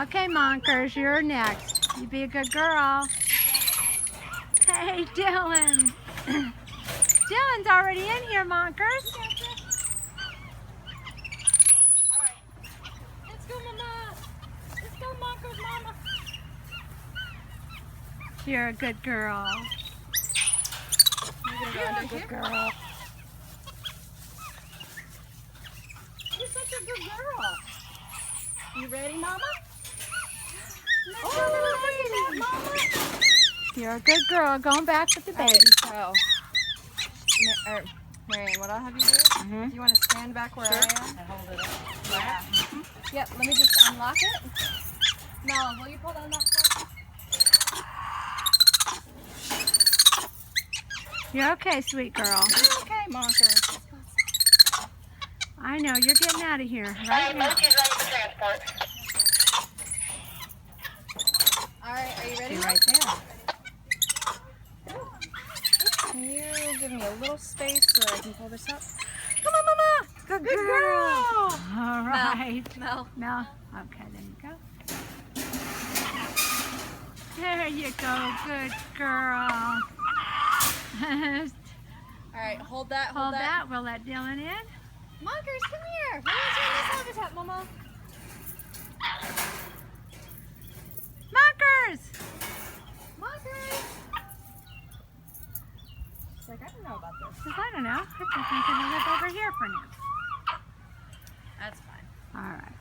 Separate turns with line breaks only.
Okay, Monkers, you're next. You be a good girl. Hey, Dylan. Dylan's already in here, Monkers.
Alright. Let's go, Mama. Let's go, Monkers, Mama.
You're a good girl. You're a good girl.
You're such a good girl. You ready, Mama?
Oh,
look at that, Mama.
You're a good girl. Going back with the baby.
So, Marianne, what I'll have you do, do you want to stand back where I am?
And hold it up.
Yeah. Yep, let me just unlock it. Mel, will you pull down that part?
You're okay, sweet girl.
You're okay, Monker.
I know. You're getting out of here right now.
Monkey's ready for transport.
Alright, are you ready?
You're right there.
Can you give me a little space so I can pull this up?
Come on, Mama. Good girl. All right.
Mel.
No. Okay, there you go. There you go. Good girl.
Alright, hold that,
Hold that. We'll let Dylan in.
Monkers, come here. Let me turn this habitat, Mama.
Monkers.
Monkers. She's like, I don't know about this.
Says, I don't know. I think I'm going to live over here for now.
That's fine.
All right.